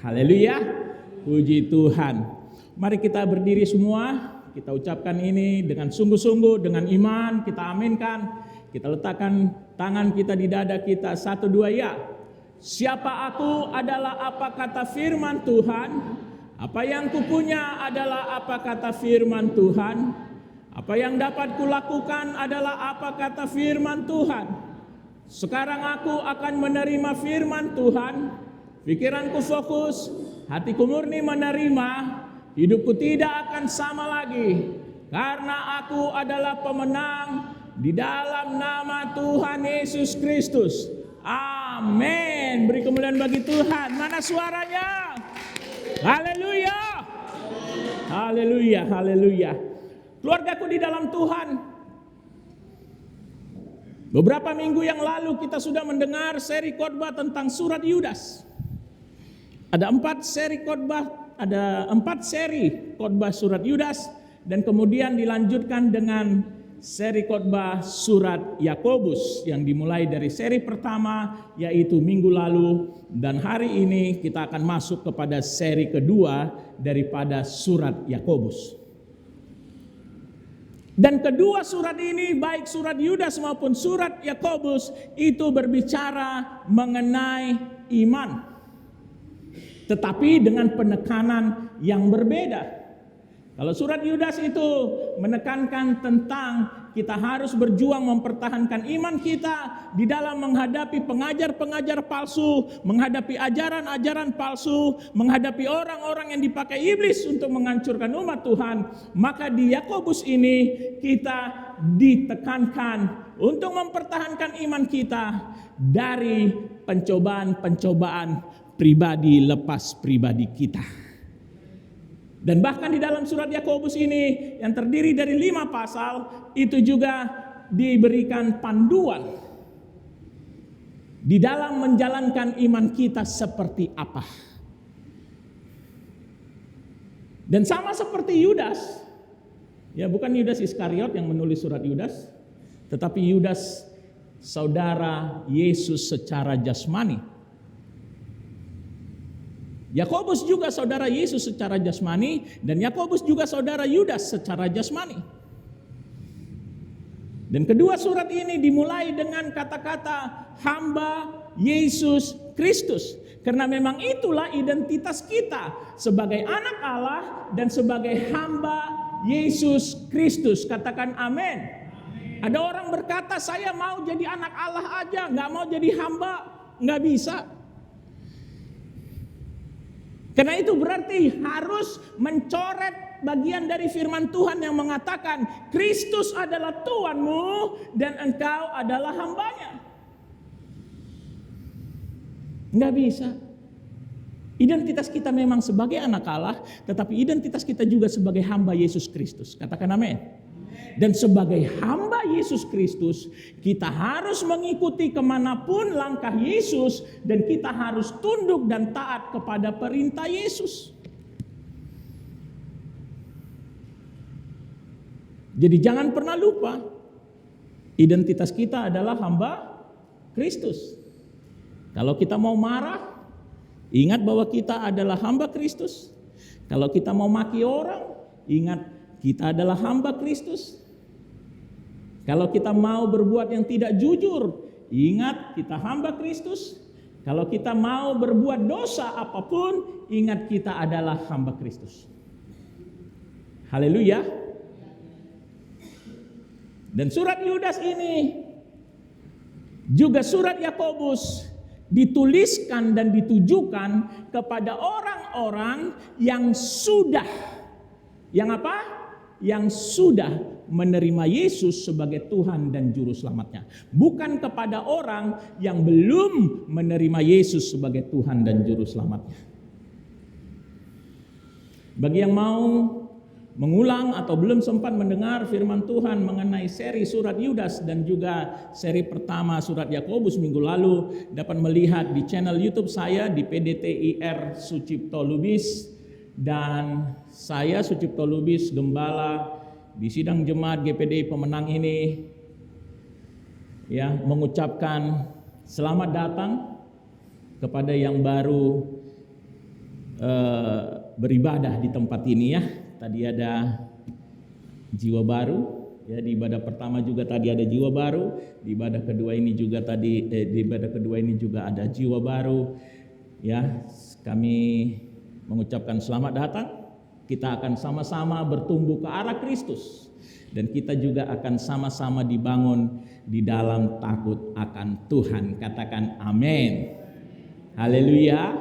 Haleluya, puji Tuhan. Mari kita berdiri semua, kita ucapkan ini dengan sungguh-sungguh, dengan iman, kita aminkan. Kita letakkan tangan kita di dada kita, 1, 2, ya. Siapa aku adalah apa kata firman Tuhan. Apa yang kupunya adalah apa kata firman Tuhan. Apa yang dapat kulakukan adalah apa kata firman Tuhan. Sekarang aku akan menerima firman Tuhan. Pikiranku fokus, hatiku murni menerima. Hidupku tidak akan sama lagi. Karena aku adalah pemenang di dalam nama Tuhan Yesus Kristus. Amin. Beri kemuliaan bagi Tuhan. Mana suaranya? Haleluya. Haleluya, haleluya. Keluargaku di dalam Tuhan. Beberapa minggu yang lalu kita sudah mendengar seri khotbah tentang surat Yudas. Ada 4 seri khotbah surat Yudas, dan kemudian dilanjutkan dengan seri khotbah surat Yakobus yang dimulai dari seri pertama yaitu minggu lalu, dan hari ini kita akan masuk kepada seri kedua daripada surat Yakobus. Dan kedua surat ini, baik surat Yudas maupun surat Yakobus, itu berbicara mengenai iman, tetapi dengan penekanan yang berbeda. Kalau surat Yudas itu menekankan tentang kita harus berjuang mempertahankan iman kita di dalam menghadapi pengajar-pengajar palsu, menghadapi ajaran-ajaran palsu, menghadapi orang-orang yang dipakai iblis untuk menghancurkan umat Tuhan. Maka di Yakobus ini kita ditekankan untuk mempertahankan iman kita dari pencobaan-pencobaan pribadi lepas pribadi kita. Dan bahkan di dalam surat Yakobus ini yang terdiri dari 5 pasal itu juga diberikan panduan di dalam menjalankan iman kita seperti apa. Dan sama seperti Yudas, ya bukan Yudas Iskariot yang menulis surat Yudas, tetapi Yudas saudara Yesus secara jasmani. Yakobus juga saudara Yesus secara jasmani, dan Yakobus juga saudara Yudas secara jasmani. Dan kedua surat ini dimulai dengan kata-kata hamba Yesus Kristus. Karena memang itulah identitas kita sebagai anak Allah dan sebagai hamba Yesus Kristus. Katakan amin. Ada orang berkata, saya mau jadi anak Allah aja, gak mau jadi hamba. Gak bisa. Karena itu berarti harus mencoret bagian dari firman Tuhan yang mengatakan Kristus adalah Tuhanmu dan engkau adalah hambanya. Nggak bisa. Identitas kita memang sebagai anak Allah, tetapi identitas kita juga sebagai hamba Yesus Kristus. Katakan amin. Dan sebagai hamba Yesus Kristus, kita harus mengikuti kemanapun langkah Yesus, dan kita harus tunduk dan taat kepada perintah Yesus. Jadi jangan pernah lupa, identitas kita adalah hamba Kristus. Kalau kita mau marah, ingat bahwa kita adalah hamba Kristus. Kalau kita mau maki orang, ingat kita adalah hamba Kristus. Kalau kita mau berbuat yang tidak jujur, ingat kita hamba Kristus. Kalau kita mau berbuat dosa apapun, ingat kita adalah hamba Kristus. Haleluya. Dan surat Yudas ini juga surat Yakobus dituliskan dan ditujukan kepada orang-orang yang sudah, yang sudah menerima Yesus sebagai Tuhan dan Juru Selamatnya. Bukan kepada orang yang belum menerima Yesus sebagai Tuhan dan Juru Selamatnya. Bagi yang mau mengulang atau belum sempat mendengar firman Tuhan mengenai seri surat Yudas dan juga seri pertama surat Yakobus minggu lalu, dapat melihat di channel YouTube saya di PDTIR Sucipto Lubis, dan saya Sucipto Lubis, gembala di sidang jemaat GPDI Pemenang ini, ya, mengucapkan selamat datang kepada yang baru beribadah di tempat ini ya. Tadi ada jiwa baru, ya di ibadah pertama juga tadi ada jiwa baru, di ibadah kedua ini juga ada jiwa baru. Ya, kami mengucapkan selamat datang. Kita akan sama-sama bertumbuh ke arah Kristus dan kita juga akan sama-sama dibangun di dalam takut akan Tuhan. Katakan amin. Haleluya.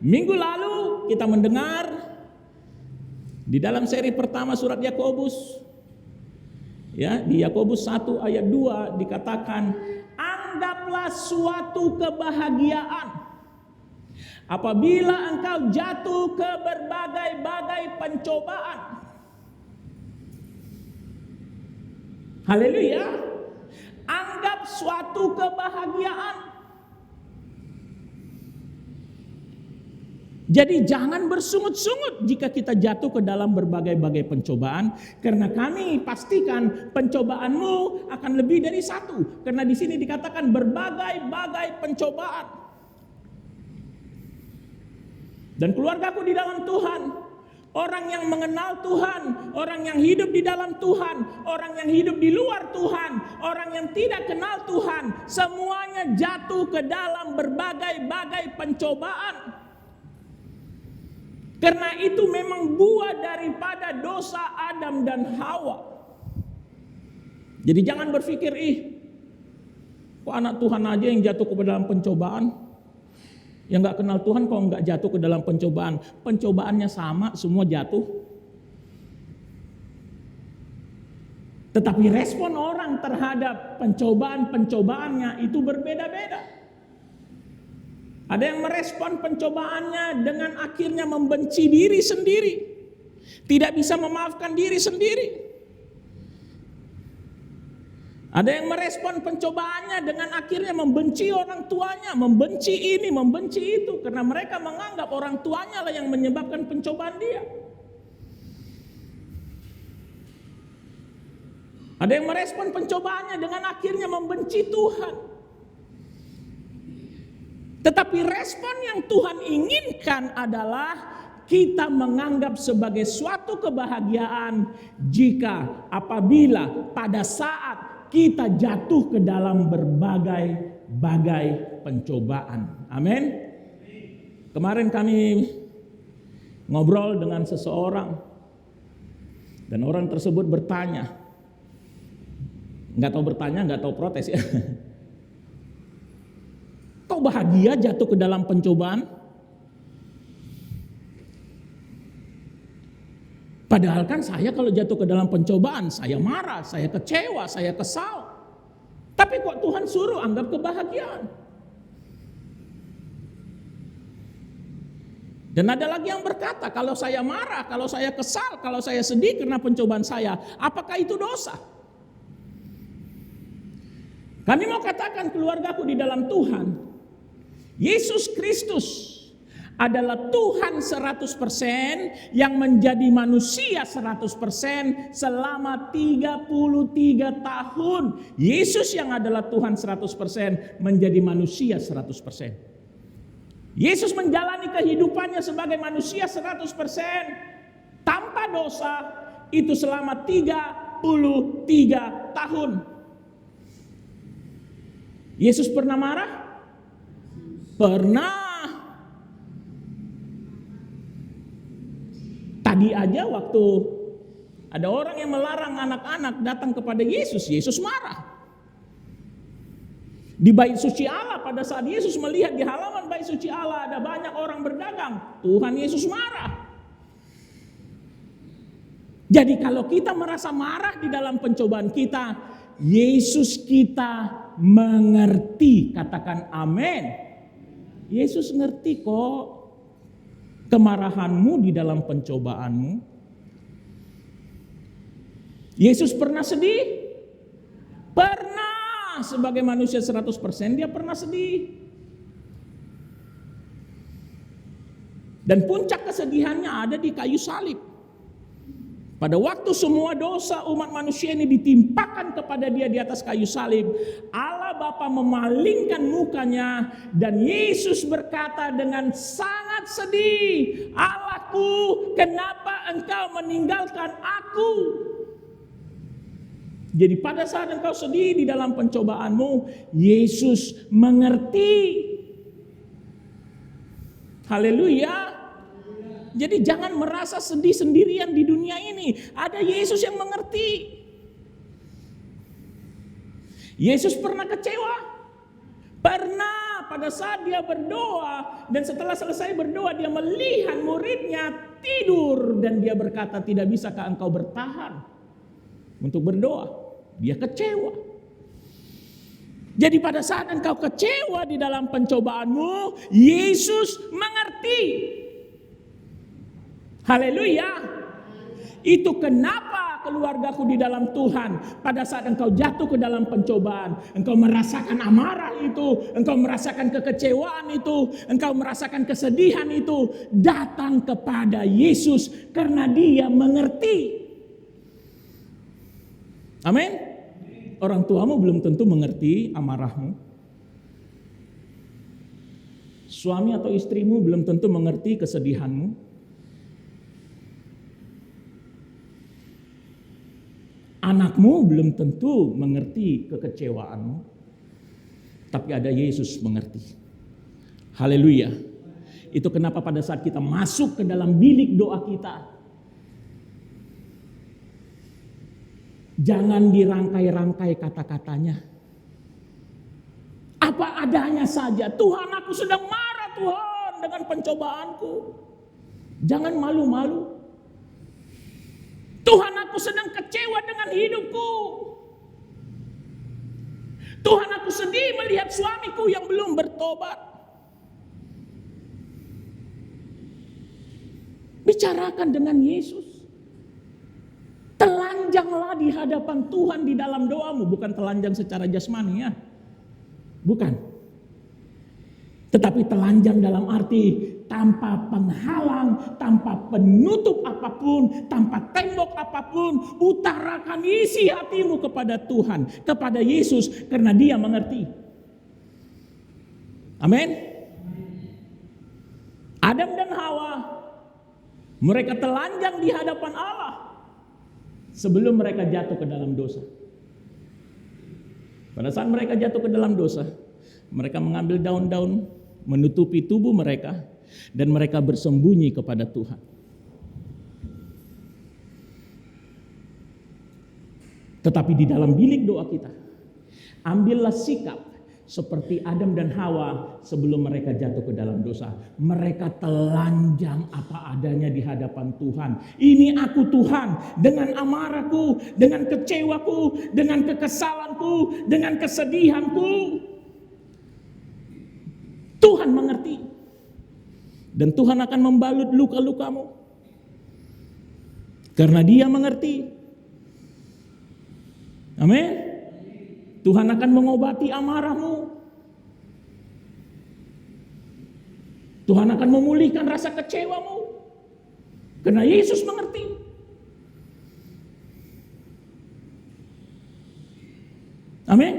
Minggu lalu kita mendengar di dalam seri pertama surat Yakobus, ya, di Yakobus 1 ayat 2 dikatakan, anggaplah suatu kebahagiaan apabila engkau jatuh ke berbagai-bagai pencobaan. Haleluya. Anggap suatu kebahagiaan. Jadi jangan bersungut-sungut jika kita jatuh ke dalam berbagai-bagai pencobaan, karena kami pastikan pencobaanmu akan lebih dari satu. Karena di sini dikatakan berbagai-bagai pencobaan. Dan keluargaku di dalam Tuhan, orang yang mengenal Tuhan, orang yang hidup di dalam Tuhan, orang yang hidup di luar Tuhan, orang yang tidak kenal Tuhan, semuanya jatuh ke dalam berbagai-bagai pencobaan. Karena itu memang buah daripada dosa Adam dan Hawa. Jadi jangan berpikir, kok anak Tuhan aja yang jatuh ke dalam pencobaan? Yang gak kenal Tuhan kok gak jatuh ke dalam pencobaan? Pencobaannya sama, semua jatuh. Tetapi respon orang terhadap pencobaan-pencobaannya itu berbeda-beda. Ada yang merespon pencobaannya dengan akhirnya membenci diri sendiri. Tidak bisa memaafkan diri sendiri. Ada yang merespon pencobaannya dengan akhirnya membenci orang tuanya, membenci ini, membenci itu. Karena mereka menganggap orang tuanya lah yang menyebabkan pencobaan dia. Ada yang merespon pencobaannya dengan akhirnya membenci Tuhan. Tetapi respon yang Tuhan inginkan adalah kita menganggap sebagai suatu kebahagiaan jika apabila pada saat kita jatuh ke dalam berbagai-bagai pencobaan. Amin. Kemarin kami ngobrol dengan seseorang dan orang tersebut bertanya, nggak tahu protes ya. Kau bahagia jatuh ke dalam pencobaan? Padahal kan saya kalau jatuh ke dalam pencobaan, saya marah, saya kecewa, saya kesal. Tapi kok Tuhan suruh anggap kebahagiaan? Dan ada lagi yang berkata, kalau saya marah, kalau saya kesal, kalau saya sedih karena pencobaan saya, apakah itu dosa? Kami mau katakan keluargaku di dalam Tuhan, Yesus Kristus adalah Tuhan 100% yang menjadi manusia 100% selama 33 tahun. Yesus yang adalah Tuhan 100% menjadi manusia 100%. Yesus menjalani kehidupannya sebagai manusia 100% tanpa dosa itu selama 33 tahun. Yesus pernah marah? Pernah. Tadi aja waktu ada orang yang melarang anak-anak datang kepada Yesus, Yesus marah. Di bait suci Allah pada saat Yesus melihat di halaman bait suci Allah ada banyak orang berdagang, Tuhan Yesus marah. Jadi kalau kita merasa marah di dalam pencobaan kita, Yesus kita mengerti. Katakan amin. Yesus ngerti kok kemarahanmu di dalam pencobaanmu. Yesus pernah sedih? Pernah. Sebagai manusia 100% dia pernah sedih. Dan puncak kesedihannya ada di kayu salib. Pada waktu semua dosa umat manusia ini ditimpakan kepada dia di atas kayu salib, Allah bapa memalingkan mukanya dan Yesus berkata dengan sangat sedih, "Allahku, kenapa engkau meninggalkan aku?" Jadi pada saat engkau sedih di dalam pencobaanmu, Yesus mengerti. Haleluya. Jadi jangan merasa sedih sendirian di dunia ini. Ada Yesus yang mengerti. Yesus pernah kecewa. Pernah pada saat dia berdoa. Dan setelah selesai berdoa dia melihat muridnya tidur. Dan dia berkata, "Tidak bisakah engkau bertahan untuk berdoa?" Dia kecewa. Jadi pada saat engkau kecewa di dalam pencobaanmu, Yesus mengerti. Haleluya. Itu kenapa keluargaku di dalam Tuhan, pada saat engkau jatuh ke dalam pencobaan, engkau merasakan amarah itu, engkau merasakan kekecewaan itu, engkau merasakan kesedihan itu, datang kepada Yesus karena dia mengerti. Amin. Orang tuamu belum tentu mengerti amarahmu. Suami atau istrimu belum tentu mengerti kesedihanmu. Anakmu belum tentu mengerti kekecewaanmu. Tapi ada Yesus mengerti. Haleluya. Itu kenapa pada saat kita masuk ke dalam bilik doa kita, jangan dirangkai-rangkai kata-katanya. Apa adanya saja. "Tuhan, aku sedang marah Tuhan dengan pencobaanku." Jangan malu-malu. "Tuhan, aku sedang kecewa dengan hidupku. Tuhan, aku sedih melihat suamiku yang belum bertobat." Bicarakan dengan Yesus. Telanjanglah di hadapan Tuhan di dalam doamu. Bukan telanjang secara jasmani ya. Bukan. Tetapi telanjang dalam arti tanpa penghalang, tanpa penutup apapun, tanpa tembok apapun. Utarakan isi hatimu kepada Tuhan, kepada Yesus, karena dia mengerti. Amin. Adam dan Hawa, mereka telanjang di hadapan Allah sebelum mereka jatuh ke dalam dosa. Pada saat mereka jatuh ke dalam dosa, mereka mengambil daun-daun menutupi tubuh mereka dan mereka bersembunyi kepada Tuhan. Tetapi di dalam bilik doa kita, ambillah sikap seperti Adam dan Hawa sebelum mereka jatuh ke dalam dosa. Mereka telanjang apa adanya di hadapan Tuhan. "Ini aku Tuhan, dengan amarahku, dengan kecewaku, dengan kekesalanku, dengan kesedihanku." Tuhan mengerti. Dan Tuhan akan membalut luka-lukamu. Karena dia mengerti. Amin. Tuhan akan mengobati amarahmu. Tuhan akan memulihkan rasa kecewamu. Karena Yesus mengerti. Amin.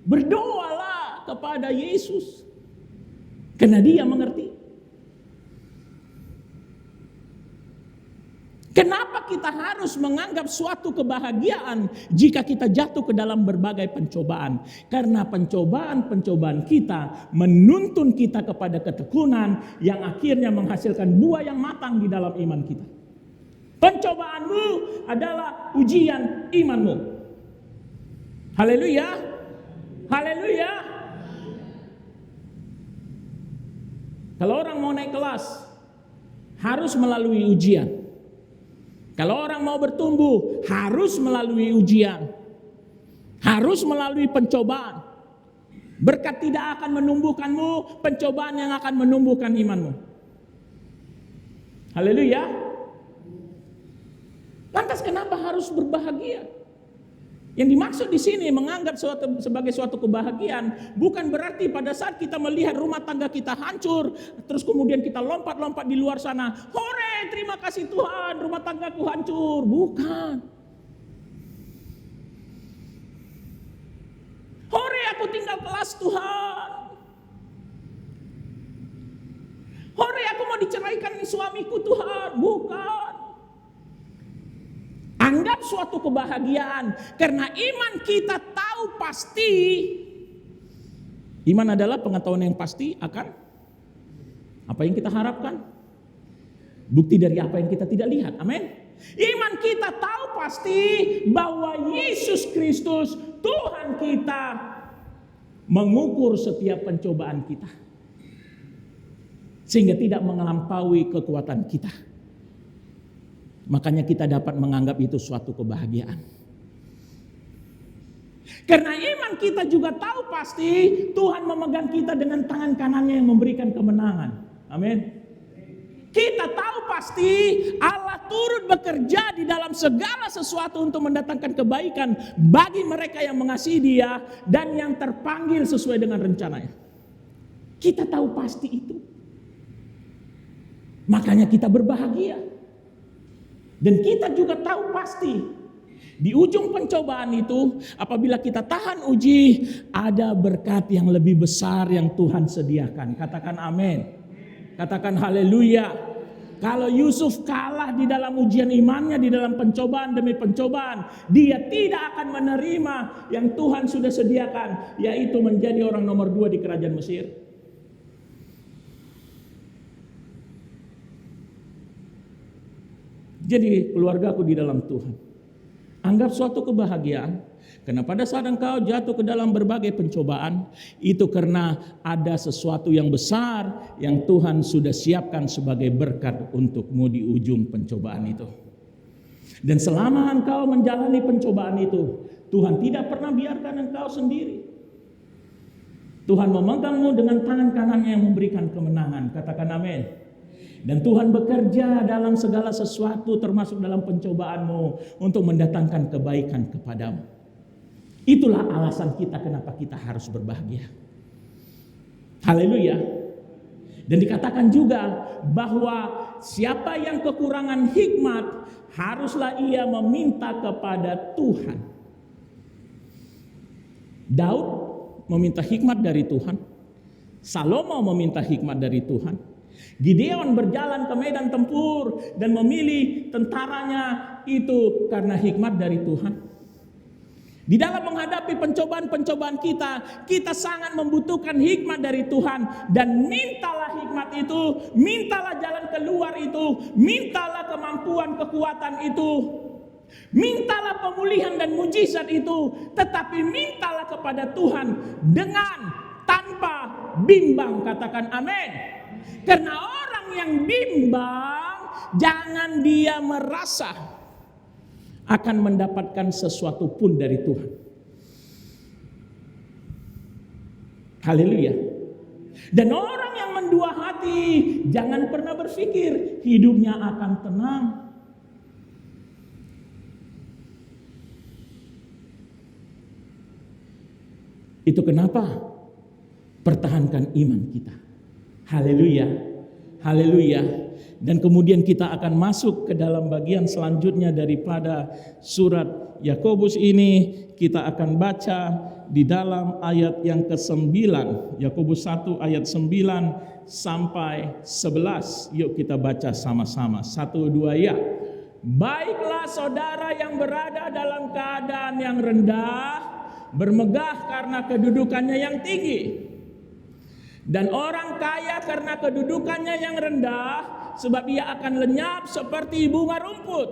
Berdoalah kepada Yesus. Karena dia mengerti. Kenapa kita harus menganggap suatu kebahagiaan jika kita jatuh ke dalam berbagai pencobaan? Karena pencobaan-pencobaan kita menuntun kita kepada ketekunan yang akhirnya menghasilkan buah yang matang di dalam iman kita. Pencobaanmu adalah ujian imanmu. Haleluya. Haleluya. Kalau orang mau naik kelas, harus melalui ujian. Kalau orang mau bertumbuh, harus melalui ujian. Harus melalui pencobaan. Berkat tidak akan menumbuhkanmu, pencobaan yang akan menumbuhkan imanmu. Haleluya. Lantas kenapa harus berbahagia? Yang dimaksud di sini menganggap sebagai suatu kebahagiaan bukan berarti pada saat kita melihat rumah tangga kita hancur, terus kemudian kita lompat-lompat di luar sana, "Hore, terima kasih Tuhan, rumah tanggaku hancur." Bukan. "Hore, aku tinggal kelas Tuhan. Hore aku mau diceraikan nih suamiku Tuhan. Bukan. Anggap suatu kebahagiaan. Karena iman kita tahu pasti. Iman adalah pengetahuan yang pasti akan apa yang kita harapkan. Bukti dari apa yang kita tidak lihat. Amin. Iman kita tahu pasti bahwa Yesus Kristus Tuhan kita mengukur setiap pencobaan kita. Sehingga tidak melampaui kekuatan kita. Makanya kita dapat menganggap itu suatu kebahagiaan. Karena iman kita juga tahu pasti Tuhan memegang kita dengan tangan kanannya yang memberikan kemenangan. Amin. Kita tahu pasti Allah turut bekerja di dalam segala sesuatu untuk mendatangkan kebaikan bagi mereka yang mengasihi Dia dan yang terpanggil sesuai dengan rencananya. Kita tahu pasti itu. Makanya kita berbahagia. Dan kita juga tahu pasti di ujung pencobaan itu apabila kita tahan uji ada berkat yang lebih besar yang Tuhan sediakan. Katakan amin. Katakan haleluya. Kalau Yusuf kalah di dalam ujian imannya, di dalam pencobaan demi pencobaan, dia tidak akan menerima yang Tuhan sudah sediakan, yaitu menjadi orang nomor 2 di kerajaan Mesir. Jadi keluargaku di dalam Tuhan, anggap suatu kebahagiaan, karena pada saat engkau jatuh ke dalam berbagai pencobaan, itu karena ada sesuatu yang besar yang Tuhan sudah siapkan sebagai berkat untukmu di ujung pencobaan itu. Dan selama engkau menjalani pencobaan itu, Tuhan tidak pernah biarkan engkau sendiri. Tuhan memegangmu dengan tangan kanannya yang memberikan kemenangan. Katakan amin. Dan Tuhan bekerja dalam segala sesuatu termasuk dalam pencobaanmu untuk mendatangkan kebaikan kepadamu. Itulah alasan kita kenapa kita harus berbahagia. Haleluya. Dan dikatakan juga bahwa siapa yang kekurangan hikmat haruslah ia meminta kepada Tuhan. Daud meminta hikmat dari Tuhan. Salomo meminta hikmat dari Tuhan. Gideon berjalan ke medan tempur dan memilih tentaranya itu karena hikmat dari Tuhan. Di dalam menghadapi pencobaan-pencobaan kita sangat membutuhkan hikmat dari Tuhan. Dan mintalah hikmat itu, mintalah jalan keluar itu, mintalah kemampuan kekuatan itu, mintalah pemulihan dan mujizat itu. Tetapi mintalah kepada Tuhan dengan tanpa bimbang. Katakan amin. Karena orang yang bimbang, jangan dia merasa akan mendapatkan sesuatu pun dari Tuhan. Haleluya. Dan orang yang mendua hati, jangan pernah berpikir hidupnya akan tenang. Itu kenapa pertahankan iman kita. Haleluya, haleluya. Dan kemudian kita akan masuk ke dalam bagian selanjutnya daripada surat Yakobus ini. Kita akan baca di dalam ayat yang ke-9. Yakobus 1 ayat 9 sampai 11. Yuk kita baca sama-sama. 1, 2 ya. Baiklah saudara yang berada dalam keadaan yang rendah, bermegah karena kedudukannya yang tinggi. Dan orang kaya karena kedudukannya yang rendah, sebab ia akan lenyap seperti bunga rumput.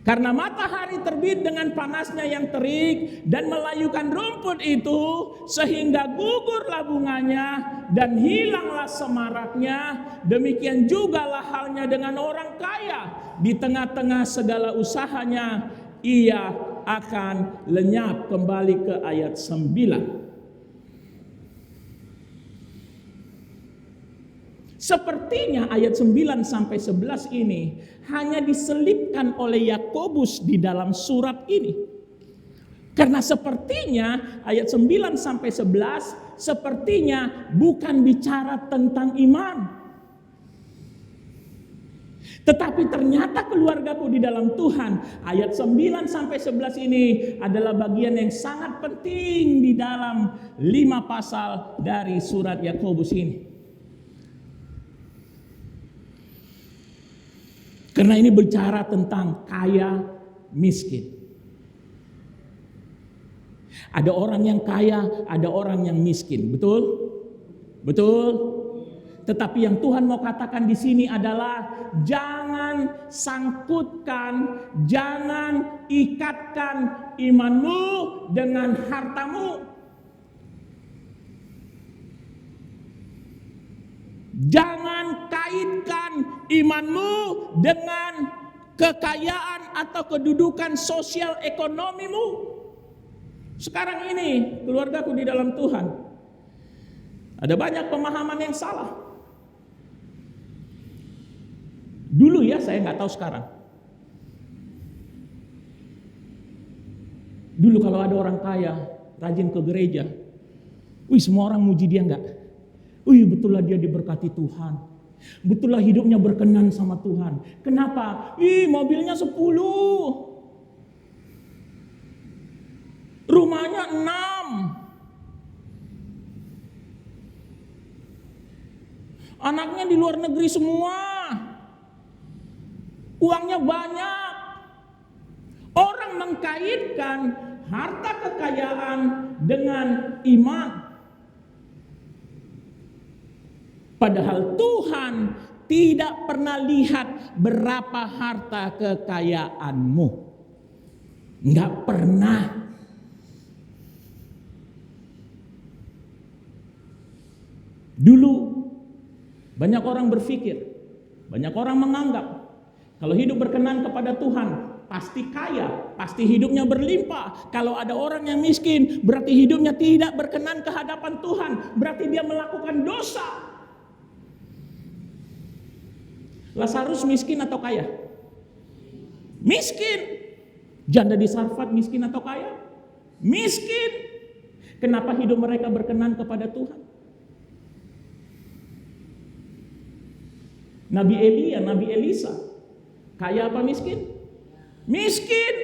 Karena matahari terbit dengan panasnya yang terik dan melayukan rumput itu, sehingga gugurlah bunganya dan hilanglah semaraknya. Demikian jugalah halnya dengan orang kaya. Di tengah-tengah segala usahanya, ia akan lenyap. Kembali ke ayat 9. Sepertinya ayat 9 sampai 11 ini hanya diselipkan oleh Yakobus di dalam surat ini. Karena sepertinya ayat 9 sampai 11 sepertinya bukan bicara tentang iman. Tetapi ternyata keluargaku di dalam Tuhan, ayat 9 sampai 11 ini adalah bagian yang sangat penting di dalam 5 pasal dari surat Yakobus ini. Karena ini bicara tentang kaya miskin. Ada orang yang kaya, ada orang yang miskin, betul? Betul? Tetapi yang Tuhan mau katakan di sini adalah jangan sangkutkan, jangan ikatkan imanmu dengan hartamu. Jangan kaitkan imanmu dengan kekayaan atau kedudukan sosial ekonomimu. Sekarang ini keluargaku di dalam Tuhan, ada banyak pemahaman yang salah. Dulu ya, saya nggak tahu sekarang. Dulu kalau ada orang kaya, rajin ke gereja, semua orang muji dia nggak? Betullah dia diberkati Tuhan. Betullah hidupnya berkenan sama Tuhan. Kenapa? Mobilnya 10. Rumahnya 6. Anaknya di luar negeri semua. Uangnya banyak. Orang mengkaitkan harta kekayaan dengan iman. Padahal Tuhan tidak pernah lihat berapa harta kekayaanmu. Enggak pernah. Dulu banyak orang berpikir, banyak orang menganggap kalau hidup berkenan kepada Tuhan pasti kaya, pasti hidupnya berlimpah. Kalau ada orang yang miskin berarti hidupnya tidak berkenan ke hadapan Tuhan, berarti dia melakukan dosa. Lazarus miskin atau kaya? Miskin. Janda di Sarfat miskin atau kaya? Miskin. Kenapa hidup mereka berkenan kepada Tuhan? Nabi Elia, Nabi Elisa, kaya apa miskin? Miskin.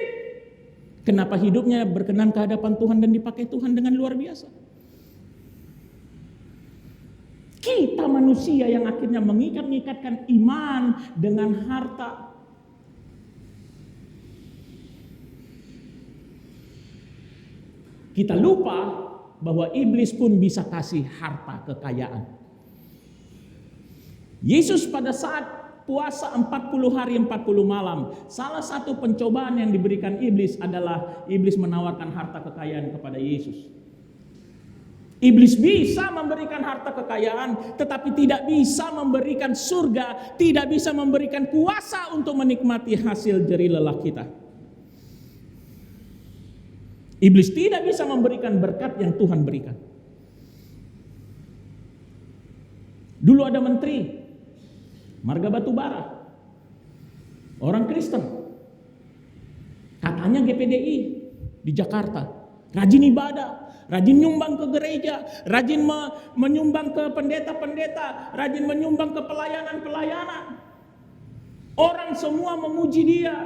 Kenapa hidupnya berkenan ke hadapan Tuhan dan dipakai Tuhan dengan luar biasa? Kita manusia yang akhirnya mengikat-ngikatkan iman dengan harta. Kita lupa bahwa iblis pun bisa kasih harta kekayaan. Yesus pada saat puasa 40 hari 40 malam, salah satu pencobaan yang diberikan iblis adalah iblis menawarkan harta kekayaan kepada Yesus. Iblis bisa memberikan harta kekayaan, tetapi tidak bisa memberikan surga, tidak bisa memberikan kuasa untuk menikmati hasil jerih lelah kita. Iblis tidak bisa memberikan berkat yang Tuhan berikan. Dulu ada menteri marga batubara, orang Kristen, katanya GPDI di Jakarta, rajin ibadah, rajin nyumbang ke gereja, rajin menyumbang ke pendeta-pendeta, rajin menyumbang ke pelayanan-pelayanan. Orang semua memuji dia.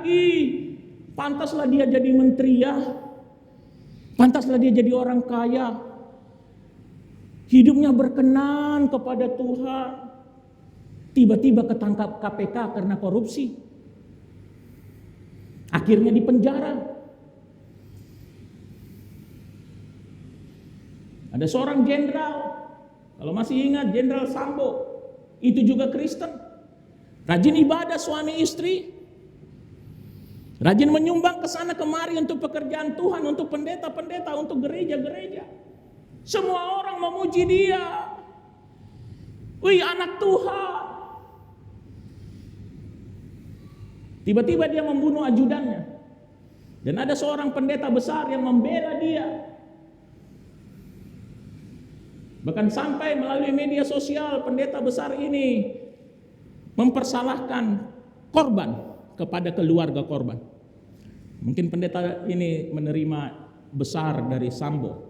Pantaslah dia jadi menteri ya. Pantaslah dia jadi orang kaya. Hidupnya berkenan kepada Tuhan. Tiba-tiba ketangkap KPK karena korupsi. Akhirnya dipenjara. Ada seorang jenderal, kalau masih ingat Jenderal Sambo, itu juga Kristen. Rajin ibadah suami istri. Rajin menyumbang ke sana kemari untuk pekerjaan Tuhan, untuk pendeta-pendeta, untuk gereja-gereja. Semua orang memuji dia. Anak Tuhan. Tiba-tiba dia membunuh ajudannya. Dan ada seorang pendeta besar yang membela dia. Bahkan sampai melalui media sosial pendeta besar ini mempersalahkan korban kepada keluarga korban. Mungkin pendeta ini menerima besar dari Sambo.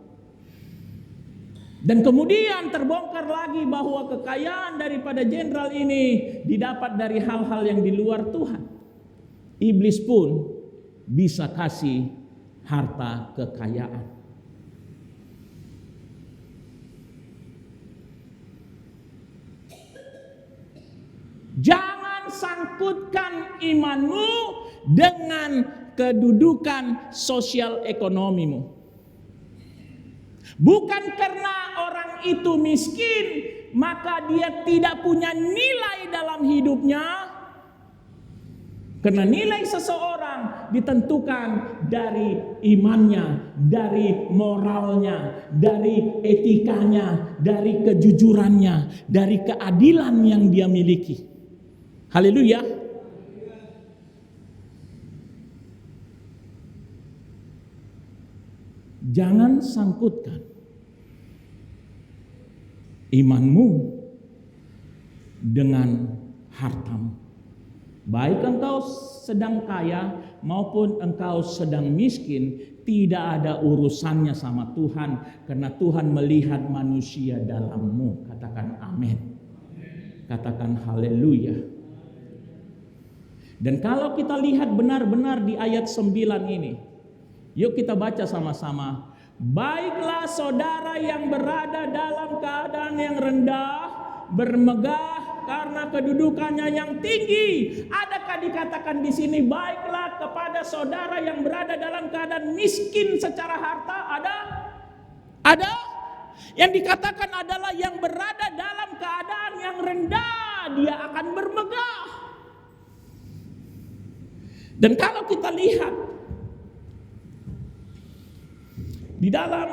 Dan kemudian terbongkar lagi bahwa kekayaan daripada jenderal ini didapat dari hal-hal yang di luar Tuhan. Iblis pun bisa kasih harta kekayaan. Jangan sangkutkan imanmu dengan kedudukan sosial ekonomimu. Bukan karena orang itu miskin, maka dia tidak punya nilai dalam hidupnya. Karena nilai seseorang ditentukan dari imannya, dari moralnya, dari etikanya, dari kejujurannya, dari keadilan yang dia miliki. Haleluya. Jangan sangkutkan imanmu dengan hartamu. Baik engkau sedang kaya maupun engkau sedang miskin, tidak ada urusannya sama Tuhan, karena Tuhan melihat manusia dalammu. Katakan amin. Katakan haleluya. Dan kalau kita lihat benar-benar di ayat 9 ini, yuk kita baca sama-sama. Baiklah saudara yang berada dalam keadaan yang rendah, bermegah karena kedudukannya yang tinggi. Adakah dikatakan di sini baiklah kepada saudara yang berada dalam keadaan miskin secara harta? Ada? Yang dikatakan adalah yang berada dalam keadaan yang rendah, dia akan bermegah. Dan kalau kita lihat di dalam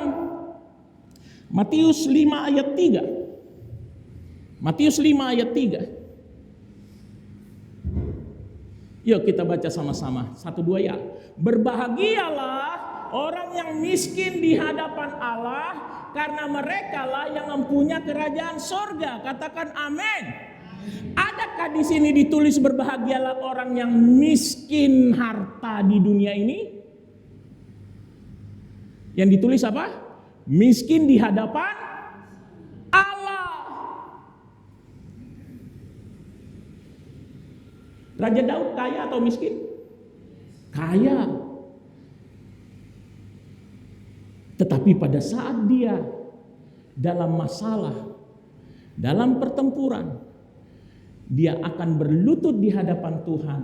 Matius 5 ayat 3. Matius 5 ayat 3. Yuk kita baca sama-sama. 1, 2 ya. Berbahagialah orang yang miskin di hadapan Allah, karena merekalah yang mempunyai kerajaan sorga. Katakan amin. Adakah di sini ditulis berbahagialah orang yang miskin harta di dunia ini? Yang ditulis apa? Miskin di hadapan Allah. Raja Daud kaya atau miskin? Kaya. Tetapi pada saat dia dalam masalah, dalam pertempuran, dia akan berlutut di hadapan Tuhan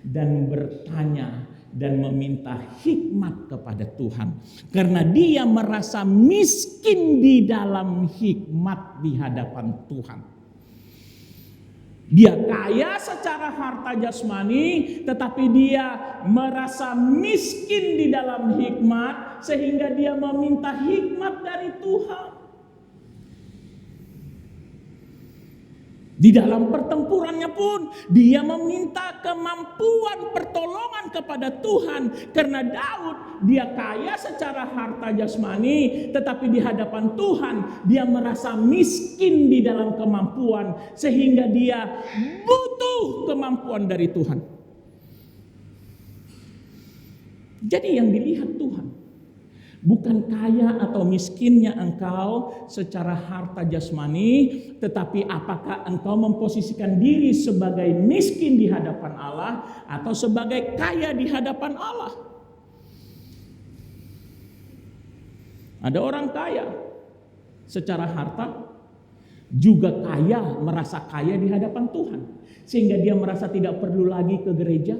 dan bertanya dan meminta hikmat kepada Tuhan. Karena dia merasa miskin di dalam hikmat di hadapan Tuhan. Dia kaya secara harta jasmani, tetapi dia merasa miskin di dalam hikmat, sehingga dia meminta hikmat dari Tuhan. Di dalam pertempurannya pun dia meminta kemampuan pertolongan kepada Tuhan. Karena Daud dia kaya secara harta jasmani, tetapi di hadapan Tuhan dia merasa miskin di dalam kemampuan, sehingga dia butuh kemampuan dari Tuhan. Jadi yang dilihat Tuhan bukan kaya atau miskinnya engkau secara harta jasmani, tetapi apakah engkau memposisikan diri sebagai miskin di hadapan Allah atau sebagai kaya di hadapan Allah. Ada orang kaya secara harta, juga kaya, merasa kaya di hadapan Tuhan, sehingga dia merasa tidak perlu lagi ke gereja,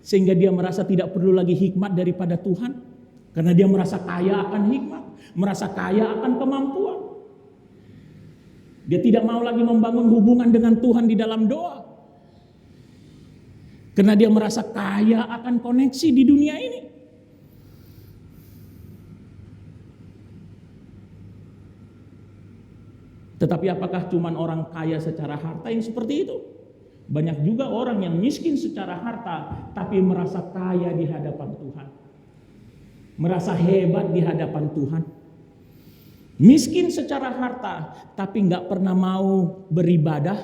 sehingga dia merasa tidak perlu lagi hikmat daripada Tuhan. Karena dia merasa kaya akan hikmat, merasa kaya akan kemampuan. Dia tidak mau lagi membangun hubungan dengan Tuhan di dalam doa. Karena dia merasa kaya akan koneksi di dunia ini. Tetapi apakah cuma orang kaya secara harta yang seperti itu? Banyak juga orang yang miskin secara harta, tapi merasa kaya di hadapan Tuhan. Merasa hebat di hadapan Tuhan. Miskin secara harta, tapi nggak pernah mau beribadah,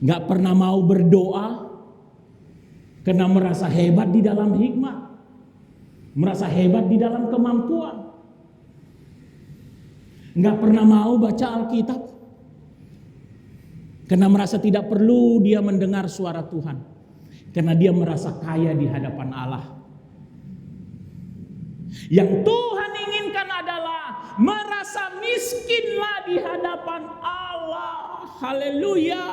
nggak pernah mau berdoa, karena merasa hebat di dalam hikmat. merasa hebat di dalam kemampuan, nggak pernah mau baca Alkitab, karena merasa tidak perlu dia mendengar suara Tuhan, karena dia merasa kaya di hadapan Allah. Yang Tuhan inginkan adalah merasa miskinlah di hadapan Allah. Haleluya.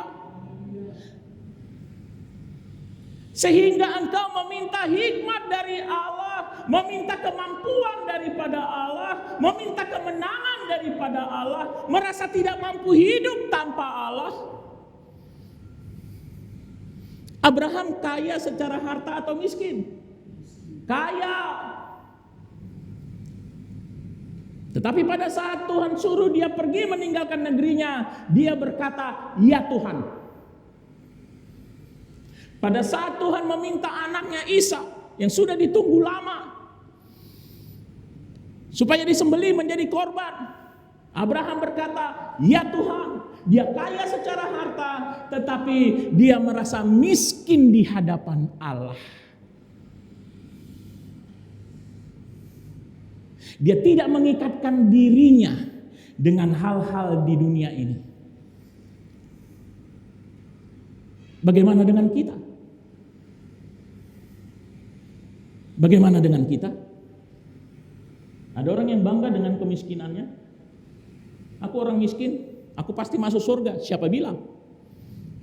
Sehingga engkau meminta hikmat dari Allah, meminta kemampuan daripada Allah, meminta kemenangan daripada Allah, merasa tidak mampu hidup tanpa Allah. Abraham kaya secara harta atau miskin? Kaya. Tetapi pada saat Tuhan suruh dia pergi meninggalkan negerinya, dia berkata, "Ya Tuhan." Pada saat Tuhan meminta anaknya Ishak yang sudah ditunggu lama supaya disembelih menjadi korban, Abraham berkata, "Ya Tuhan." Dia kaya secara harta, tetapi dia merasa miskin di hadapan Allah. Dia tidak mengikatkan dirinya dengan hal-hal di dunia ini. Bagaimana dengan kita? Bagaimana dengan kita? Ada orang yang bangga dengan kemiskinannya. Aku orang miskin, aku pasti masuk surga. Siapa bilang?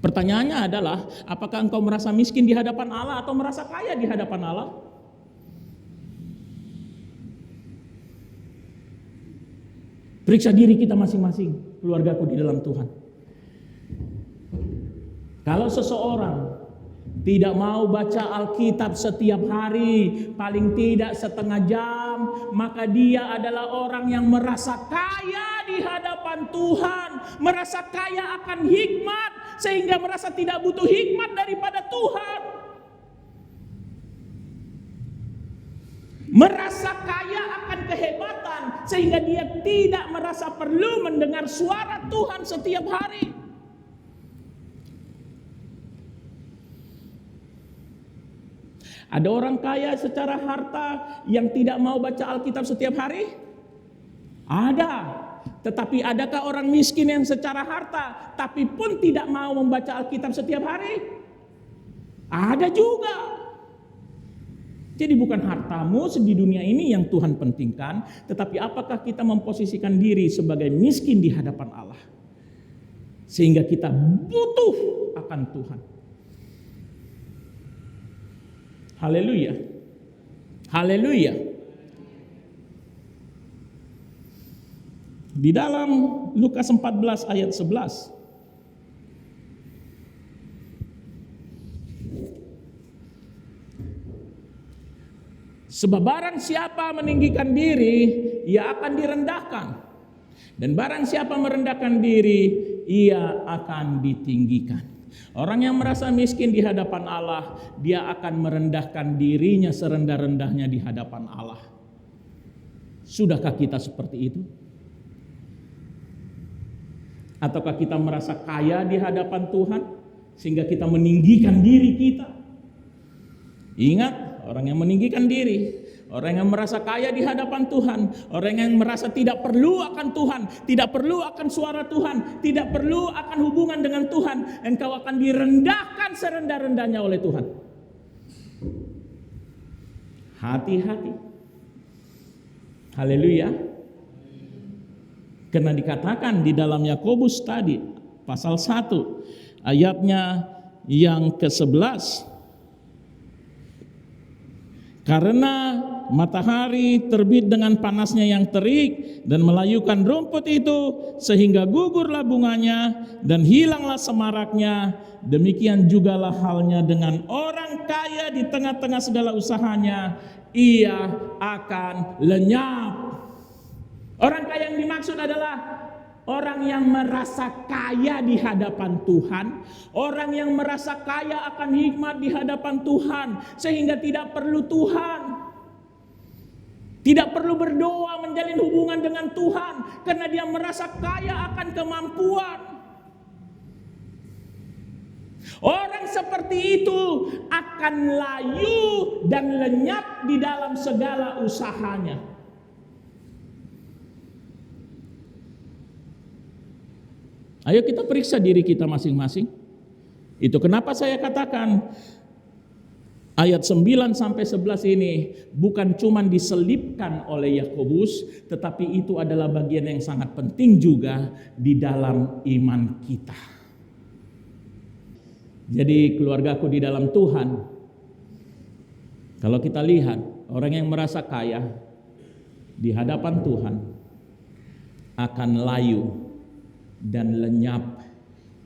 Pertanyaannya adalah, apakah engkau merasa miskin di hadapan Allah atau merasa kaya di hadapan Allah? Periksa diri kita masing-masing, keluargaku di dalam Tuhan. Kalau seseorang tidak mau baca Alkitab setiap hari, paling tidak setengah jam, maka dia adalah orang yang merasa kaya di hadapan Tuhan, merasa kaya akan hikmat, sehingga merasa tidak butuh hikmat daripada Tuhan. Merasa kaya akan kehebatan, sehingga dia tidak merasa perlu mendengar suara Tuhan setiap hari. Ada orang kaya secara harta yang tidak mau baca Alkitab setiap hari? Ada. Tetapi adakah orang miskin yang secara harta tapi pun tidak mau membaca Alkitab setiap hari? Ada juga. Jadi bukan hartamu di dunia ini yang Tuhan pentingkan, tetapi apakah kita memposisikan diri sebagai miskin di hadapan Allah, sehingga kita butuh akan Tuhan. Haleluya. Haleluya. Di dalam Lukas 14 ayat 11. Sebab barang siapa meninggikan diri, ia akan direndahkan. Dan barang siapa merendahkan diri, ia akan ditinggikan. Orang yang merasa miskin di hadapan Allah, dia akan merendahkan dirinya serendah-rendahnya di hadapan Allah. Sudahkah kita seperti itu? Ataukah kita merasa kaya di hadapan Tuhan sehingga kita meninggikan diri kita? Ingat, orang yang meninggikan diri, orang yang merasa kaya di hadapan Tuhan, orang yang merasa tidak perlu akan Tuhan, tidak perlu akan suara Tuhan, tidak perlu akan hubungan dengan Tuhan, engkau akan direndahkan serendah-rendahnya oleh Tuhan. Hati-hati. Haleluya. Karena dikatakan di dalam Yakobus tadi, pasal 1, ayatnya yang ke-11. Karena matahari terbit dengan panasnya yang terik dan melayukan rumput itu sehingga gugurlah bunganya dan hilanglah semaraknya, demikian jugalah halnya dengan orang kaya di tengah-tengah segala usahanya, ia akan lenyap. Orang kaya yang dimaksud adalah orang yang merasa kaya di hadapan Tuhan, orang yang merasa kaya akan hikmat di hadapan Tuhan, sehingga tidak perlu Tuhan, tidak perlu berdoa menjalin hubungan dengan Tuhan, karena dia merasa kaya akan kemampuan. Orang seperti itu akan layu dan lenyap di dalam segala usahanya. Ayo kita periksa diri kita masing-masing. Itu kenapa saya katakan ayat 9 sampai 11 ini bukan cuma diselipkan oleh Yakobus, tetapi itu adalah bagian yang sangat penting juga di dalam iman kita. Jadi keluargaku di dalam Tuhan, kalau kita lihat orang yang merasa kaya di hadapan Tuhan akan layu dan lenyap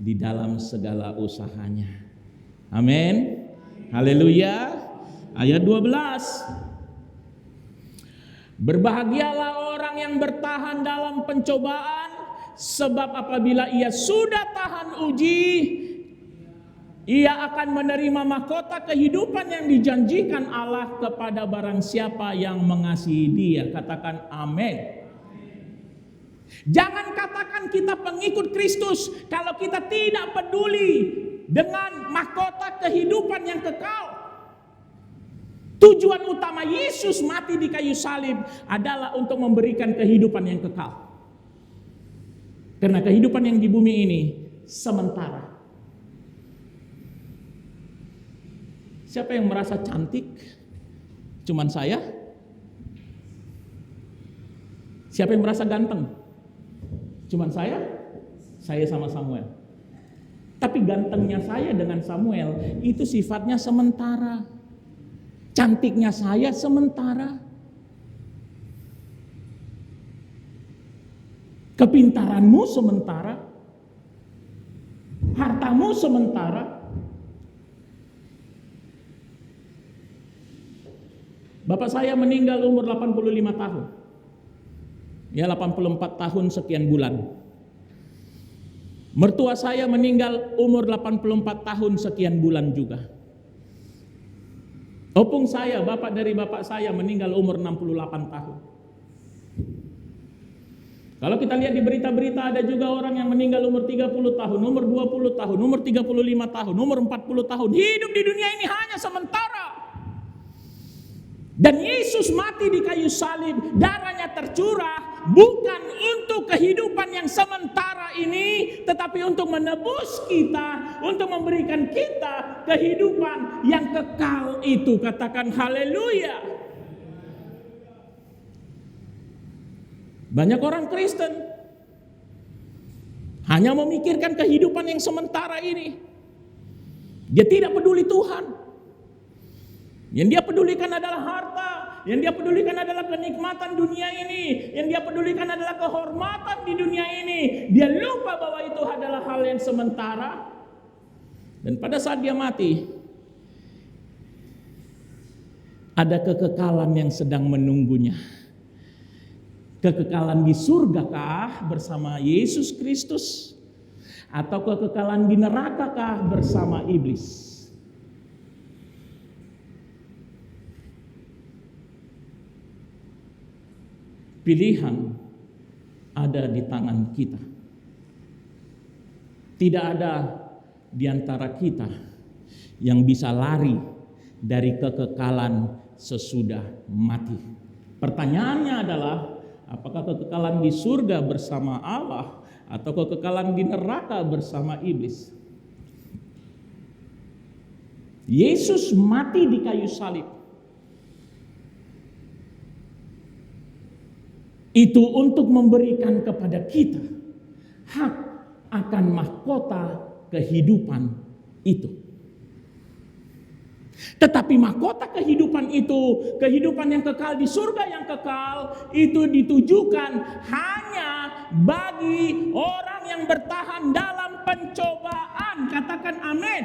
di dalam segala usahanya. Amin. Haleluya. Ayat 12. Berbahagialah orang yang bertahan dalam pencobaan, sebab apabila ia sudah tahan uji, ia akan menerima mahkota kehidupan yang dijanjikan Allah kepada barang siapa yang mengasihi Dia. Katakan amin. Jangan katakan kita pengikut Kristus kalau kita tidak peduli dengan mahkota kehidupan yang kekal. Tujuan utama Yesus mati di kayu salib adalah untuk memberikan kehidupan yang kekal. Karena kehidupan yang di bumi ini sementara. Siapa yang merasa cantik? Cuman saya? Siapa yang merasa ganteng? Cuman saya? Saya sama Samuel. Tapi gantengnya saya dengan Samuel itu sifatnya sementara. Cantiknya saya sementara. Kepintaranmu sementara. Hartamu sementara. Bapak saya meninggal umur 85 tahun. Ya 84 tahun sekian bulan. Mertua saya meninggal umur 84 tahun sekian bulan juga. Opung saya, bapak dari bapak saya meninggal umur 68 tahun. Kalau kita lihat di berita-berita ada juga orang yang meninggal umur 30 tahun, umur 20 tahun, umur 35 tahun, umur 40 tahun. Hidup di dunia ini hanya sementara. Dan Yesus mati di kayu salib, darahnya tercurah bukan untuk kehidupan yang sementara ini, tetapi untuk menebus kita, untuk memberikan kita kehidupan yang kekal itu. Katakan haleluya. Banyak orang Kristen hanya memikirkan kehidupan yang sementara ini. Dia tidak peduli Tuhan. Yang dia pedulikan adalah harta, yang dia pedulikan adalah kenikmatan dunia ini, yang dia pedulikan adalah kehormatan di dunia ini. Dia lupa bahwa itu adalah hal yang sementara. Dan pada saat dia mati, ada kekekalan yang sedang menunggunya. Kekekalan di surgakah bersama Yesus Kristus, atau kekekalan di nerakakah bersama iblis? Pilihan ada di tangan kita. Tidak ada di antara kita yang bisa lari dari kekekalan sesudah mati. Pertanyaannya adalah, apakah kekekalan di surga bersama Allah atau kekekalan di neraka bersama iblis? Yesus mati di kayu salib. Itu untuk memberikan kepada kita hak akan mahkota kehidupan itu. Tetapi mahkota kehidupan itu, kehidupan yang kekal di surga yang kekal, itu ditujukan hanya bagi orang yang bertahan dalam pencobaan. Katakan amin.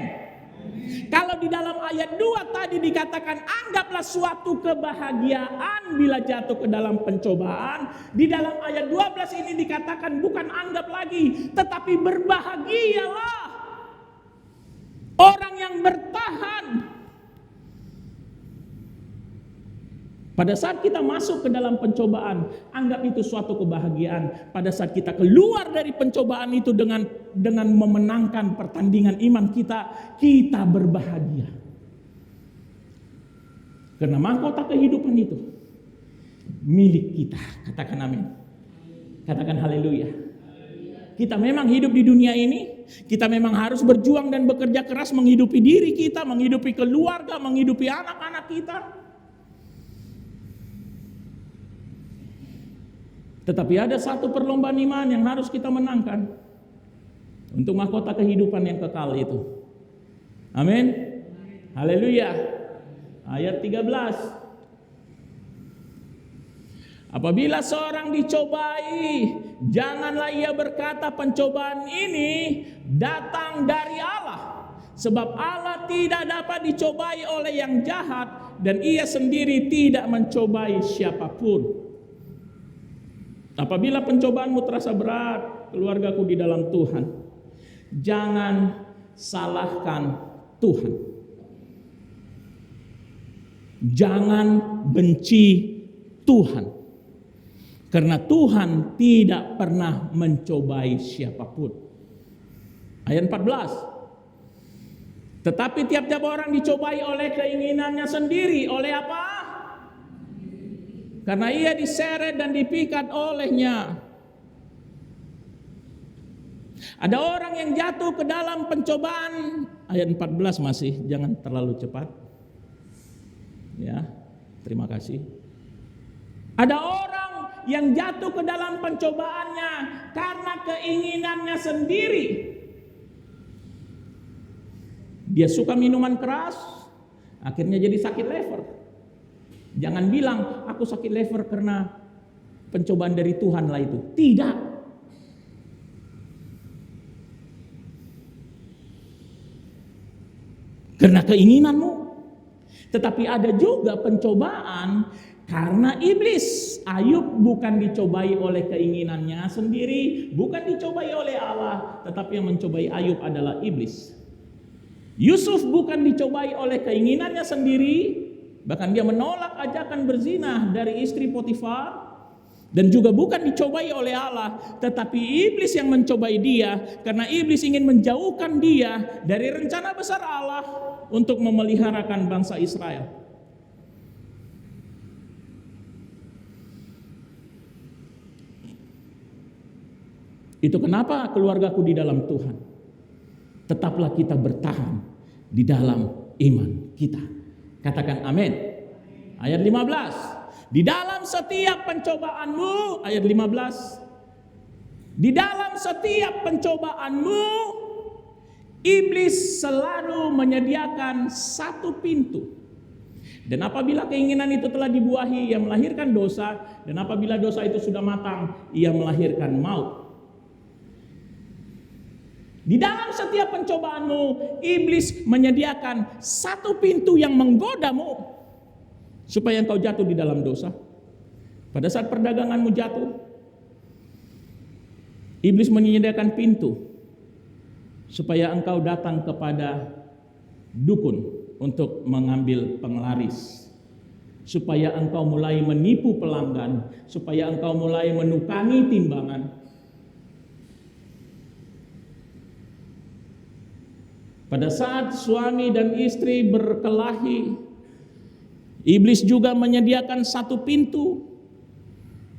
Kalau di dalam ayat 2 tadi dikatakan anggaplah suatu kebahagiaan bila jatuh ke dalam pencobaan, di dalam ayat 12 ini dikatakan bukan anggap lagi, tetapi berbahagialah orang yang bertahan Pada saat kita masuk ke dalam pencobaan, anggap itu suatu kebahagiaan. Pada saat kita keluar dari pencobaan itu dengan memenangkan pertandingan iman kita berbahagia. Karena mahkota kehidupan itu milik kita. Katakan amin. Katakan haleluya. Kita memang hidup di dunia ini, kita memang harus berjuang dan bekerja keras menghidupi diri kita, menghidupi keluarga, menghidupi anak-anak kita. Tetapi ada satu perlombaan iman yang harus kita menangkan untuk mahkota kehidupan yang kekal itu. Amin. Haleluya. Ayat 13. Apabila seorang dicobai, janganlah ia berkata pencobaan ini datang dari Allah. Sebab Allah tidak dapat dicobai oleh yang jahat dan ia sendiri tidak mencobai siapapun. Apabila pencobaanmu terasa berat, keluargaku di dalam Tuhan, jangan salahkan Tuhan. Jangan benci Tuhan. Karena Tuhan tidak pernah mencobai siapapun. Ayat 14. Tetapi tiap-tiap orang dicobai oleh keinginannya sendiri. Oleh apa? Karena ia diseret dan dipikat olehnya. Ada orang yang jatuh ke dalam pencobaan. Ayat 14 masih, jangan terlalu cepat. Ya, terima kasih. Ada orang yang jatuh ke dalam pencobaannya karena keinginannya sendiri. Dia suka minuman keras, akhirnya jadi sakit lever. Jangan bilang aku sakit lever karena pencobaan dari Tuhan lah itu. Tidak. Karena keinginanmu. Tetapi ada juga pencobaan karena iblis. Ayub bukan dicobai oleh keinginannya sendiri, bukan dicobai oleh Allah, tetapi yang mencobai Ayub adalah iblis. Yusuf bukan dicobai oleh keinginannya sendiri, bahkan dia menolak ajakan berzina dari istri Potifar, dan juga bukan dicobai oleh Allah, tetapi iblis yang mencobai dia, karena iblis ingin menjauhkan dia dari rencana besar Allah untuk memeliharakan bangsa Israel. Itu kenapa keluargaku di dalam Tuhan, tetaplah kita bertahan di dalam iman kita. Katakan amin. Ayat 15. Di dalam setiap pencobaanmu, ayat 15. Di dalam setiap pencobaanmu, iblis selalu menyediakan satu pintu. Dan apabila keinginan itu telah dibuahi, ia melahirkan dosa. Dan apabila dosa itu sudah matang, ia melahirkan maut. Di dalam setiap pencobaanmu, iblis menyediakan satu pintu yang menggodamu supaya engkau jatuh di dalam dosa. Pada saat perdaganganmu jatuh, iblis menyediakan pintu supaya engkau datang kepada dukun untuk mengambil penglaris. Supaya engkau mulai menipu pelanggan, supaya engkau mulai menukangi timbangan. Pada saat suami dan istri berkelahi, iblis juga menyediakan satu pintu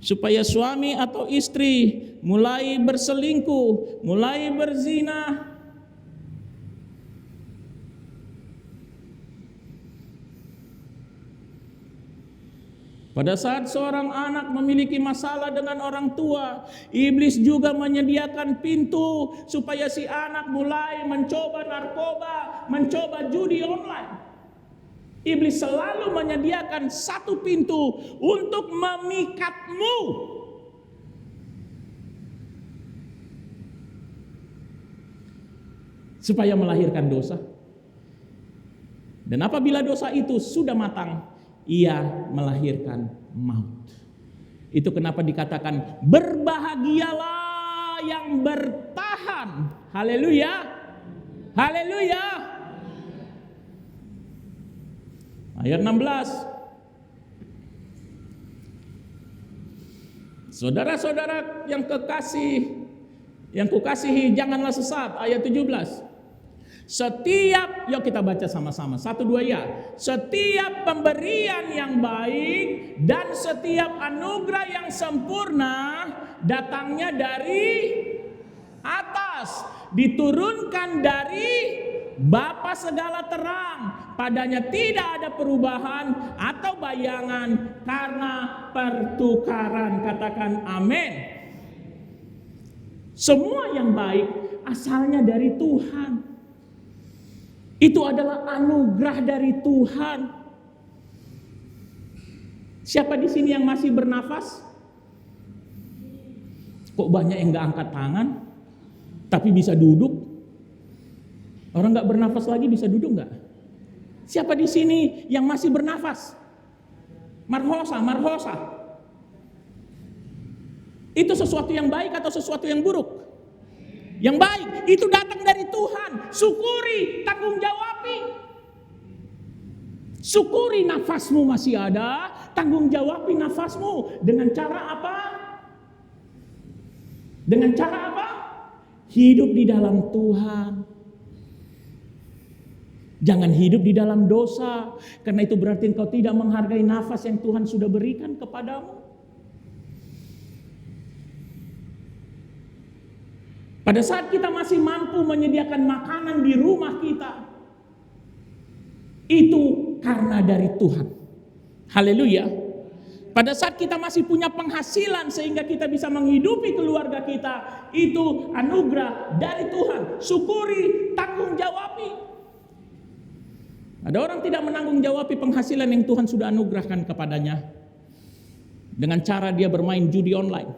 supaya suami atau istri mulai berselingkuh, mulai berzina. Pada saat seorang anak memiliki masalah dengan orang tua, iblis juga menyediakan pintu supaya si anak mulai mencoba narkoba, mencoba judi online. Iblis selalu menyediakan satu pintu untuk memikatmu. Supaya melahirkan dosa. Dan apabila dosa itu sudah matang, ia melahirkan maut. Itu kenapa dikatakan berbahagialah yang bertahan. Haleluya. Haleluya. Ayat 16. Saudara-saudara yang kukasihi, janganlah sesat. Ayat 17. Yuk kita baca sama-sama. 1, 2 ya. Setiap pemberian yang baik dan setiap anugerah yang sempurna datangnya dari atas, diturunkan dari Bapa segala terang. Padanya tidak ada perubahan atau bayangan karena pertukaran. Katakan amin. Semua yang baik asalnya dari Tuhan. Itu adalah anugerah dari Tuhan. Siapa di sini yang masih bernafas? Kok banyak yang gak angkat tangan, tapi bisa duduk? Orang gak bernafas lagi bisa duduk gak? Siapa di sini yang masih bernafas? Marhosa. Itu sesuatu yang baik atau sesuatu yang buruk? Yang baik, itu datang dari Tuhan. Syukuri, tanggung jawabi. Syukuri nafasmu masih ada, tanggung jawabi nafasmu. Dengan cara apa? Dengan cara apa? Hidup di dalam Tuhan. Jangan hidup di dalam dosa, karena itu berarti engkau tidak menghargai nafas yang Tuhan sudah berikan kepadamu. Pada saat kita masih mampu menyediakan makanan di rumah kita, itu karena dari Tuhan. Haleluya. Pada saat kita masih punya penghasilan sehingga kita bisa menghidupi keluarga kita, itu anugerah dari Tuhan. Syukuri, tanggung jawabi. Ada orang tidak menanggung jawabi penghasilan yang Tuhan sudah anugerahkan kepadanya dengan cara dia bermain judi online.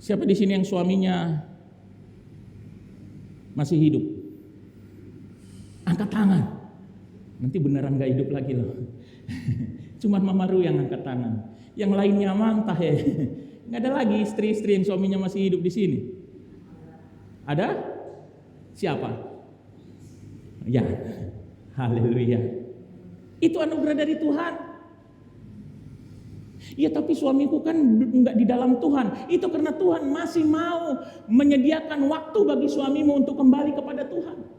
Siapa di sini yang suaminya masih hidup? Angkat tangan. Nanti beneran gak hidup lagi loh. Cuman Mama Ru yang angkat tangan. Yang lainnya mantah ya. Gak ada lagi istri-istri yang suaminya masih hidup di sini. Ada? Siapa? Ya. Haleluya. Itu anugerah dari Tuhan. Ya tapi suamiku kan enggak di dalam Tuhan. Itu karena Tuhan masih mau menyediakan waktu bagi suamimu untuk kembali kepada Tuhan.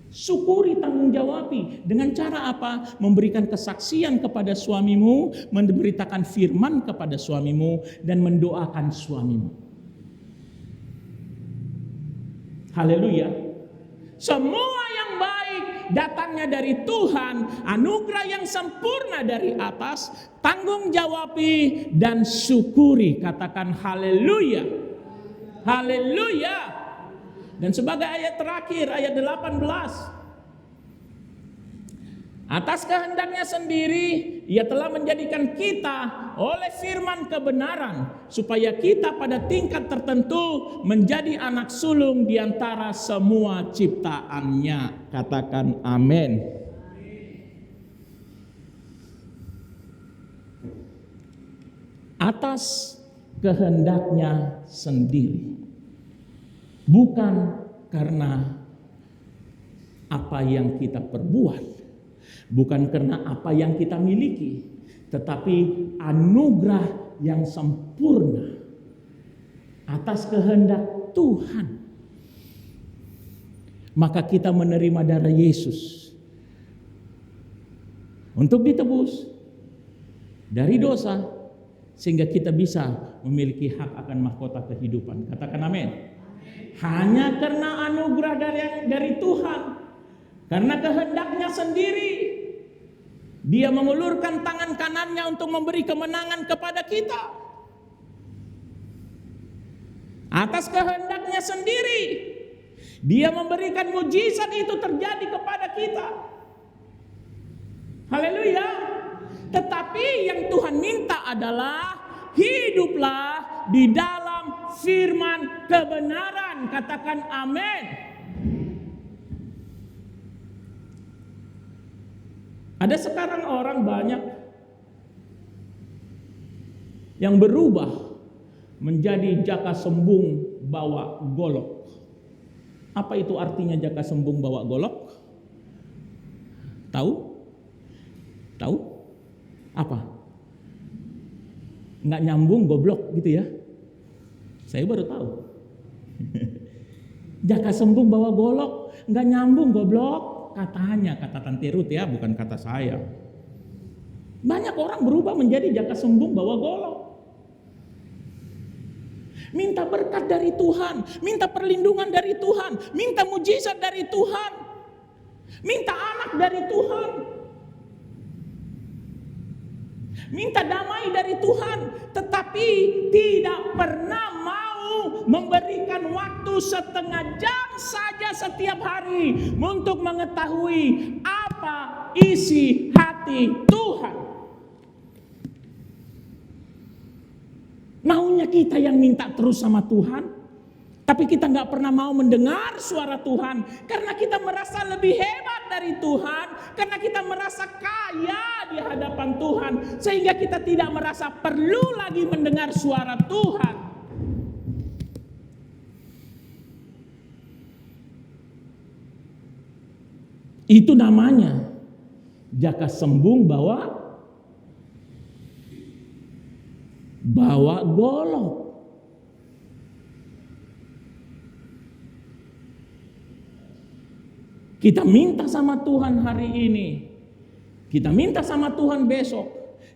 Syukuri, tanggung jawabi. Dengan cara apa? Memberikan kesaksian kepada suamimu, memberitakan firman kepada suamimu, dan mendoakan suamimu. Haleluya. Semua yang baik datangnya dari Tuhan, anugerah yang sempurna dari atas, tanggung jawabi dan syukuri. Katakan haleluya. Haleluya. Dan sebagai ayat terakhir, ayat 18. Atas kehendaknya sendiri, Ia telah menjadikan kita oleh firman kebenaran, supaya kita pada tingkat tertentu menjadi anak sulung di antara semua ciptaannya. Katakan amin. Atas kehendaknya sendiri, bukan karena apa yang kita perbuat, bukan karena apa yang kita miliki, tetapi anugerah yang sempurna atas kehendak Tuhan. Maka kita menerima darah Yesus untuk ditebus dari dosa, sehingga kita bisa memiliki hak akan mahkota kehidupan. Katakan amin. Hanya karena anugerah dari Tuhan, karena kehendaknya sendiri, Dia mengulurkan tangan kanannya untuk memberi kemenangan kepada kita. Atas kehendaknya sendiri, Dia memberikan mujizat itu terjadi kepada kita. Haleluya. Tetapi yang Tuhan minta adalah hiduplah di dalam firman kebenaran. Katakan amin. Ada sekarang orang banyak yang berubah menjadi jaka sembung bawa golok. Apa itu artinya jaka sembung bawa golok? Tahu? Tahu? Apa? Nggak nyambung, goblok gitu ya. Saya baru tahu. Jaka sembung bawa golok, nggak nyambung, goblok. Katanya, kata Tante Ruth ya, bukan kata saya. Banyak orang berubah menjadi jaka sembung bawa golok. Minta berkat dari Tuhan, minta perlindungan dari Tuhan, minta mujizat dari Tuhan, minta anak dari Tuhan, minta damai dari Tuhan, tetapi tidak pernah mau memberikan waktu setengah jam saja setiap hari untuk mengetahui apa isi hati Tuhan. Maunya kita yang minta terus sama Tuhan, tapi kita nggak pernah mau mendengar suara Tuhan karena kita merasa lebih hebat dari Tuhan, karena kita merasa kaya di hadapan Tuhan, sehingga kita tidak merasa perlu lagi mendengar suara Tuhan. Itu namanya jaka sembung bawa golok. Kita minta sama Tuhan hari ini, kita minta sama Tuhan besok,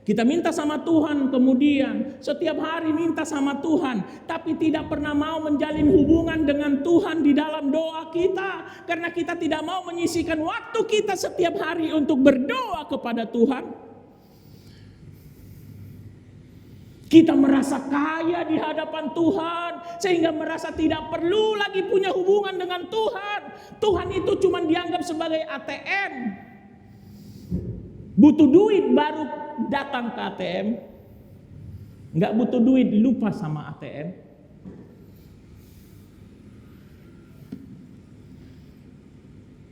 kita minta sama Tuhan kemudian, setiap hari minta sama Tuhan, tapi tidak pernah mau menjalin hubungan dengan Tuhan di dalam doa kita, karena kita tidak mau menyisihkan waktu kita setiap hari untuk berdoa kepada Tuhan. Kita merasa kaya di hadapan Tuhan, sehingga merasa tidak perlu lagi punya hubungan dengan Tuhan. Tuhan itu cuma dianggap sebagai ATM. Butuh duit baru datang ke ATM. Nggak butuh duit, lupa sama ATM.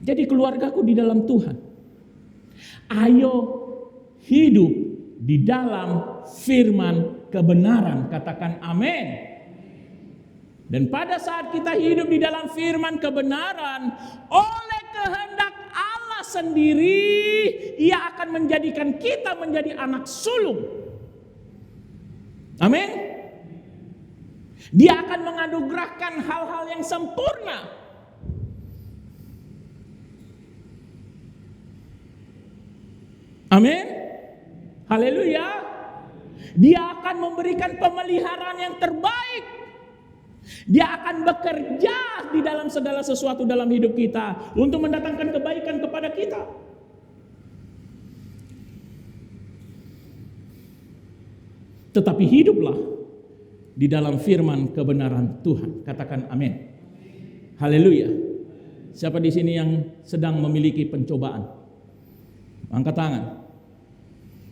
Jadi keluargaku di dalam Tuhan, ayo hidup di dalam firman kebenaran, katakan amin. Dan pada saat kita hidup di dalam firman kebenaran, oleh kehendak Allah sendiri, Ia akan menjadikan kita menjadi anak sulung. Amin. Dia akan menganugerahkan hal-hal yang sempurna. Amin. Haleluya. Dia akan memberikan pemeliharaan yang terbaik. Dia akan bekerja di dalam segala sesuatu dalam hidup kita untuk mendatangkan kebaikan kepada kita. Tetapi hiduplah di dalam firman kebenaran Tuhan. Katakan amin. Haleluya. Siapa di sini yang sedang memiliki pencobaan? Angkat tangan.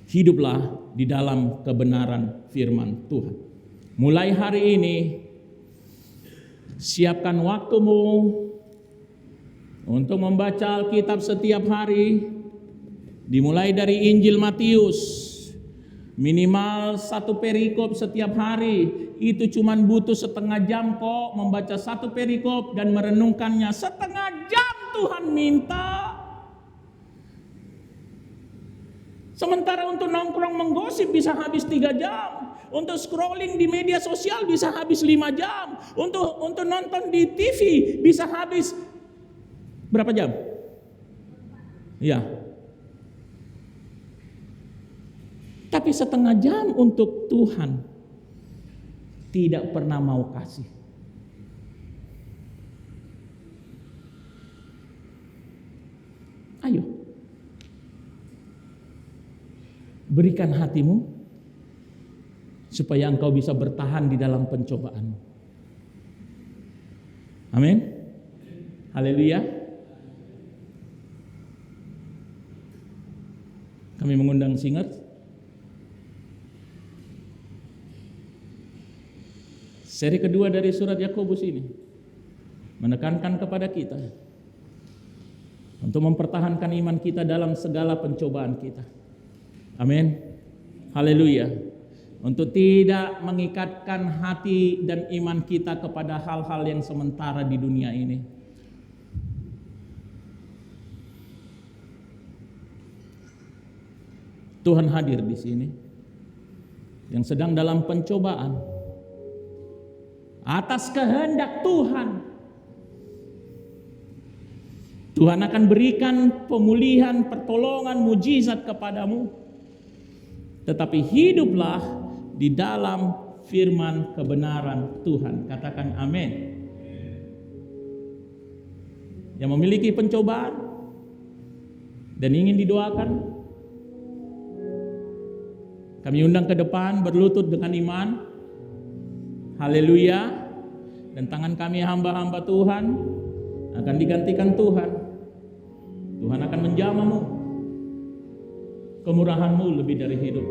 Hiduplah di dalam kebenaran firman Tuhan. Mulai hari ini, siapkan waktumu untuk membaca Alkitab setiap hari. Dimulai dari Injil Matius, minimal 1 perikop setiap hari. Itu cuma butuh setengah jam kok membaca 1 perikop dan merenungkannya. Setengah jam Tuhan minta. Sementara untuk nongkrong menggosip bisa habis 3 jam. Untuk scrolling di media sosial bisa habis 5 jam. Untuk nonton di TV bisa habis berapa jam? Ya. Tapi setengah jam untuk Tuhan tidak pernah mau kasih. Ayo. Berikan hatimu supaya engkau bisa bertahan di dalam pencobaan. Amin. Haleluya. Kami mengundang singers. Seri kedua dari surat Yakobus ini menekankan kepada kita untuk mempertahankan iman kita dalam segala pencobaan kita. Amin. Haleluya. Untuk tidak mengikatkan hati dan iman kita kepada hal-hal yang sementara di dunia ini. Tuhan hadir di sini yang sedang dalam pencobaan atas kehendak Tuhan. Tuhan akan berikan pemulihan, pertolongan, mujizat kepadamu. Tetapi hiduplah di dalam firman kebenaran Tuhan. Katakan amin. Yang memiliki pencobaan dan ingin didoakan, kami undang ke depan berlutut dengan iman. Haleluya. Dan tangan kami hamba-hamba Tuhan akan digantikan Tuhan. Tuhan akan menjamamu. Kemurahan-Mu lebih dari hidup.